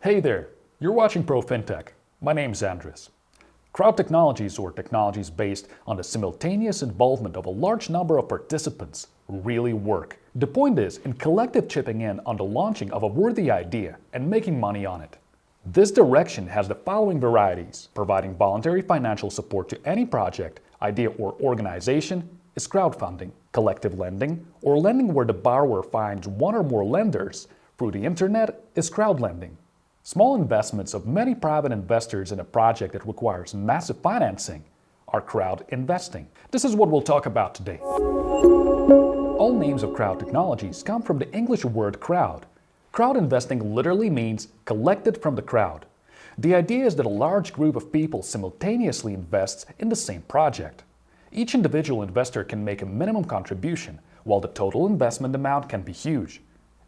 Hey there, you're watching PROfintech. My name's Andres. Crowd technologies, or technologies based on the simultaneous involvement of a large number of participants, really work. The point is in collective chipping in on the launching of a worthy idea and making money on it. This direction has the following varieties. Providing voluntary financial support to any project, idea, or organization is crowdfunding. Collective lending, or lending where the borrower finds one or more lenders through the internet, is crowdlending. Small investments of many private investors in a project that requires massive financing are crowd investing. This is what we'll talk about today. All names of crowd technologies come from the English word crowd. Crowd investing literally means collected from the crowd. The idea is that a large group of people simultaneously invests in the same project. Each individual investor can make a minimum contribution, while the total investment amount can be huge.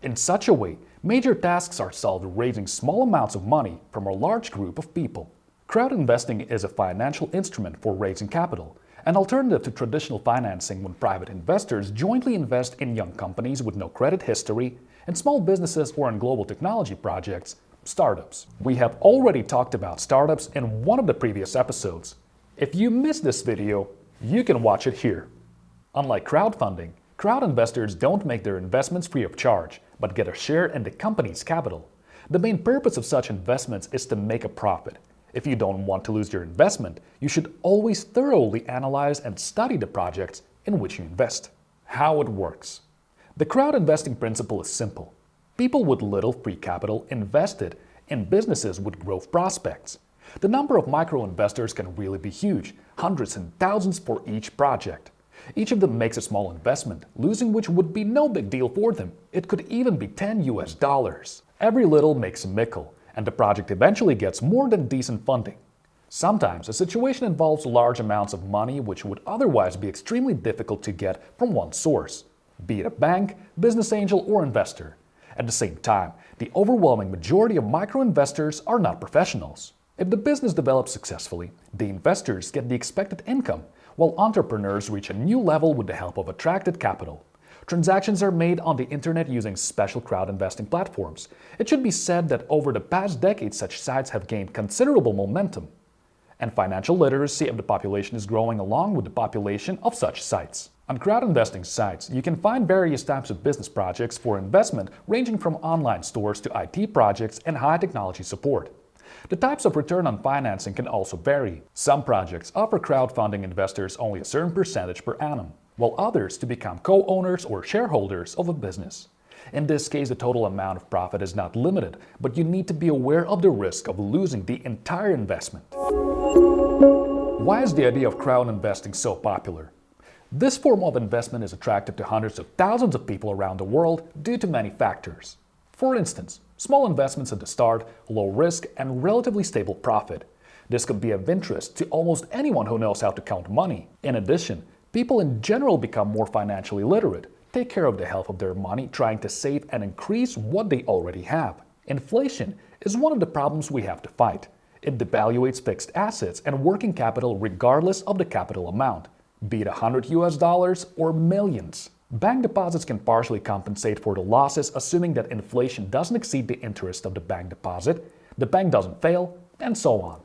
In such a way, major tasks are solved raising small amounts of money from a large group of people. Crowd investing is a financial instrument for raising capital, an alternative to traditional financing when private investors jointly invest in young companies with no credit history, in small businesses or in global technology projects, startups. We have already talked about startups in one of the previous episodes. If you missed this video, you can watch it here. Unlike crowdfunding, crowd investors don't make their investments free of charge, but get a share in the company's capital. The main purpose of such investments is to make a profit. If you don't want to lose your investment, you should always thoroughly analyze and study the projects in which you invest. How it works. The crowd investing principle is simple. People with little free capital invested in businesses with growth prospects. The number of micro-investors can really be huge, hundreds and thousands for each project. Each of them makes a small investment, losing which would be no big deal for them. It could even be $10. Every little makes a mickle, and the project eventually gets more than decent funding. Sometimes a situation involves large amounts of money which would otherwise be extremely difficult to get from one source, be it a bank, business angel, or investor. At the same time, the overwhelming majority of micro-investors are not professionals. If the business develops successfully, the investors get the expected income, while entrepreneurs reach a new level with the help of attracted capital. Transactions are made on the internet using special crowd investing platforms. It should be said that over the past decade such sites have gained considerable momentum, and financial literacy of the population is growing along with the population of such sites. On crowd investing sites, you can find various types of business projects for investment ranging from online stores to IT projects and high technology support. The types of return on financing can also vary. Some projects offer crowdfunding investors only a certain percentage per annum, while others to become co-owners or shareholders of a business. In this case, the total amount of profit is not limited, but you need to be aware of the risk of losing the entire investment. Why is the idea of crowd investing so popular? This form of investment is attractive to hundreds of thousands of people around the world due to many factors. For instance, small investments at the start, low risk, and relatively stable profit. This could be of interest to almost anyone who knows how to count money. In addition, people in general become more financially literate, take care of the health of their money, trying to save and increase what they already have. Inflation is one of the problems we have to fight. It devaluates fixed assets and working capital regardless of the capital amount, be it $100 or millions. Bank deposits can partially compensate for the losses, assuming that inflation doesn't exceed the interest of the bank deposit, the bank doesn't fail, and so on.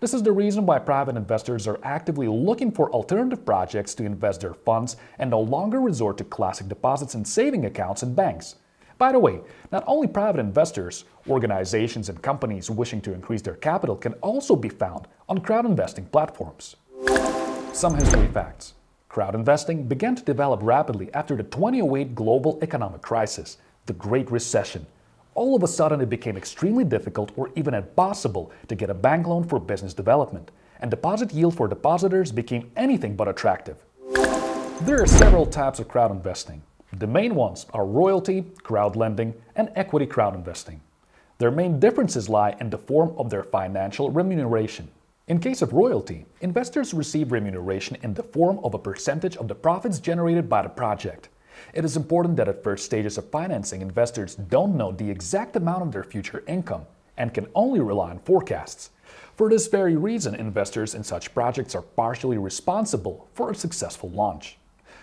This is the reason why private investors are actively looking for alternative projects to invest their funds and no longer resort to classic deposits and saving accounts in banks. By the way, not only private investors, organizations and companies wishing to increase their capital can also be found on crowd investing platforms. Some history facts. Crowd investing began to develop rapidly after the 2008 global economic crisis, the Great Recession. All of a sudden it became extremely difficult or even impossible to get a bank loan for business development, and deposit yield for depositors became anything but attractive. There are several types of crowd investing. The main ones are royalty, crowd lending, and equity crowd investing. Their main differences lie in the form of their financial remuneration. In case of royalty, investors receive remuneration in the form of a percentage of the profits generated by the project. It is important that at first stages of financing, investors don't know the exact amount of their future income and can only rely on forecasts. For this very reason, investors in such projects are partially responsible for a successful launch.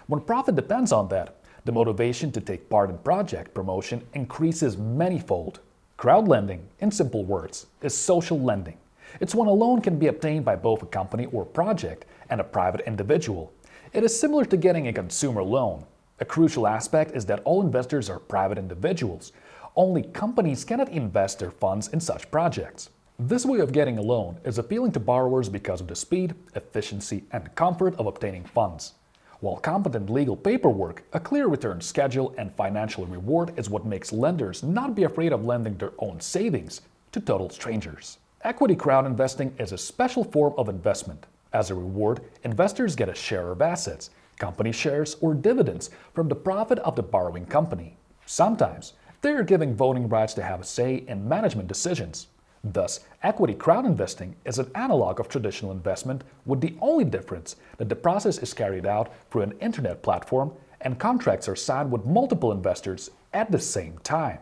When profit depends on that, the motivation to take part in project promotion increases manyfold. Crowd lending, in simple words, is social lending. It's when a loan can be obtained by both a company or project and a private individual. It is similar to getting a consumer loan. A crucial aspect is that all investors are private individuals. Only companies cannot invest their funds in such projects. This way of getting a loan is appealing to borrowers because of the speed, efficiency, and comfort of obtaining funds. While competent legal paperwork, a clear return schedule, and financial reward is what makes lenders not be afraid of lending their own savings to total strangers. Equity crowd investing is a special form of investment. As a reward, investors get a share of assets, company shares, or dividends from the profit of the borrowing company. Sometimes, they are given voting rights to have a say in management decisions. Thus, equity crowd investing is an analog of traditional investment, with the only difference that the process is carried out through an internet platform and contracts are signed with multiple investors at the same time.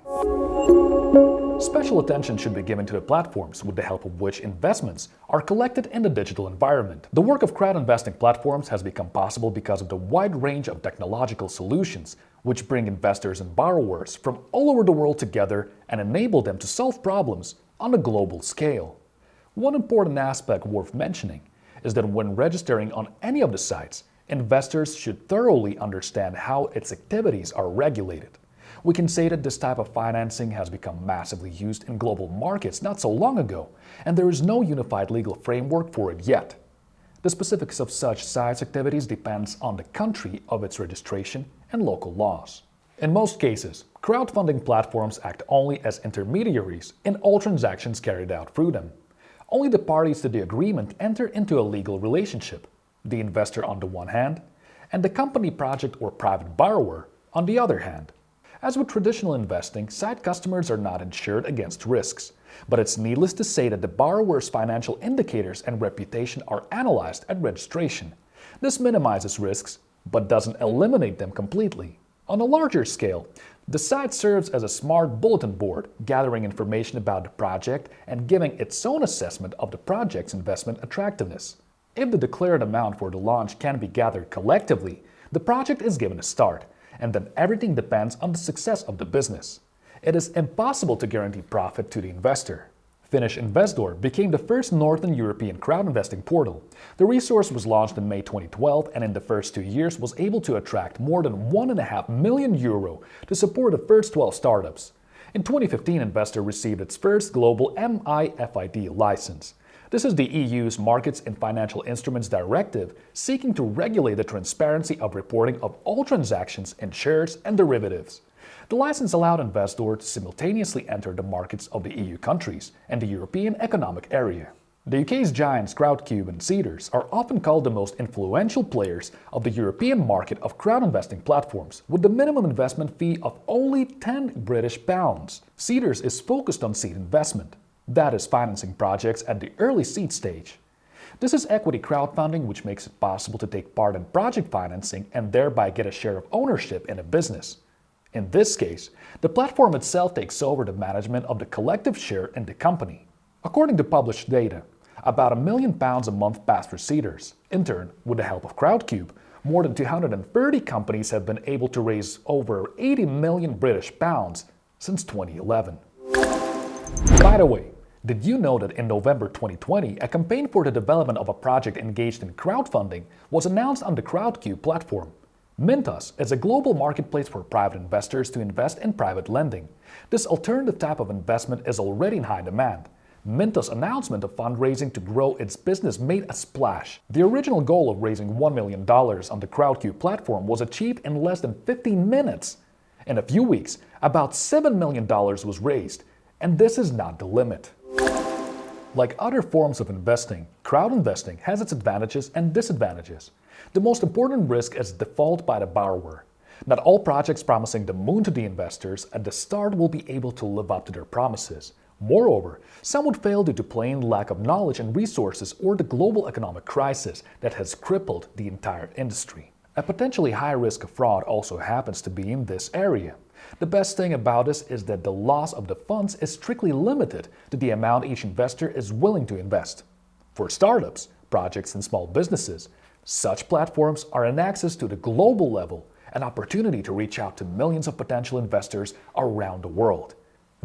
Special attention should be given to the platforms with the help of which investments are collected in the digital environment. The work of crowd investing platforms has become possible because of the wide range of technological solutions which bring investors and borrowers from all over the world together and enable them to solve problems on a global scale. One important aspect worth mentioning is that when registering on any of the sites, investors should thoroughly understand how its activities are regulated. We can say that this type of financing has become massively used in global markets not so long ago, and there is no unified legal framework for it yet. The specifics of such sites' activities depends on the country of its registration and local laws. In most cases, crowdfunding platforms act only as intermediaries in all transactions carried out through them. Only the parties to the agreement enter into a legal relationship, the investor on the one hand, and the company, project, or private borrower on the other hand. As with traditional investing, site customers are not insured against risks, but it's needless to say that the borrower's financial indicators and reputation are analyzed at registration. This minimizes risks, but doesn't eliminate them completely. On a larger scale, the site serves as a smart bulletin board, gathering information about the project and giving its own assessment of the project's investment attractiveness. If the declared amount for the launch can be gathered collectively, the project is given a start, and then everything depends on the success of the business. It is impossible to guarantee profit to the investor. Finnish Investor became the first Northern European crowd investing portal. The resource was launched in May 2012 and in the first 2 years was able to attract more than €1.5 million to support the first 12 startups. In 2015, Investor received its first global MiFID license. This is the EU's Markets in Financial Instruments Directive, seeking to regulate the transparency of reporting of all transactions in shares and derivatives. The license allowed Investor to simultaneously enter the markets of the EU countries and the European Economic Area. The UK's giants Crowdcube and Seedrs are often called the most influential players of the European market of crowd investing platforms, with the minimum investment fee of only £10. Seedrs is focused on seed investment. That is financing projects at the early seed stage. This is equity crowdfunding, which makes it possible to take part in project financing and thereby get a share of ownership in a business. In this case, the platform itself takes over the management of the collective share in the company. According to published data, about £1 million a month pass for Seedrs. In turn, with the help of Crowdcube, more than 230 companies have been able to raise over £80 million since 2011. By the way, did you know that in November 2020, a campaign for the development of a project engaged in crowdfunding was announced on the Crowdcube platform? Mintos is a global marketplace for private investors to invest in private lending. This alternative type of investment is already in high demand. Mintos' announcement of fundraising to grow its business made a splash. The original goal of raising $1 million on the Crowdcube platform was achieved in less than 15 minutes. In a few weeks, about $7 million was raised, and this is not the limit. Like other forms of investing, crowd investing has its advantages and disadvantages. The most important risk is default by the borrower. Not all projects promising the moon to the investors at the start will be able to live up to their promises. Moreover, some would fail due to plain lack of knowledge and resources or the global economic crisis that has crippled the entire industry. A potentially high risk of fraud also happens to be in this area. The best thing about this is that the loss of the funds is strictly limited to the amount each investor is willing to invest. For startups, projects, and small businesses, such platforms are an access to the global level, an opportunity to reach out to millions of potential investors around the world.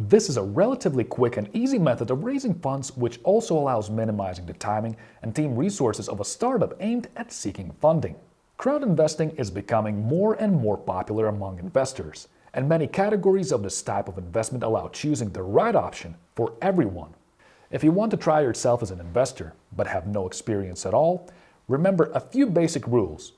This is a relatively quick and easy method of raising funds, which also allows minimizing the timing and team resources of a startup aimed at seeking funding. Crowd investing is becoming more and more popular among investors, and many categories of this type of investment allow choosing the right option for everyone. If you want to try yourself as an investor but have no experience at all, remember a few basic rules.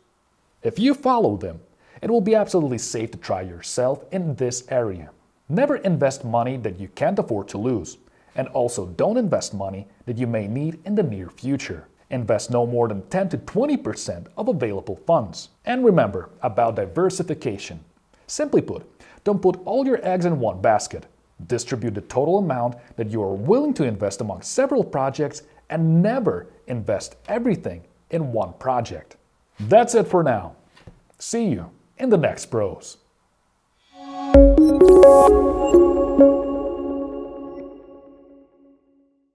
If you follow them, it will be absolutely safe to try yourself in this area. Never invest money that you can't afford to lose, and also don't invest money that you may need in the near future. Invest no more than 10 to 20% of available funds. And remember about diversification. Simply put, don't put all your eggs in one basket. Distribute the total amount that you are willing to invest among several projects and never invest everything in one project. That's it for now. See you in the next Pros.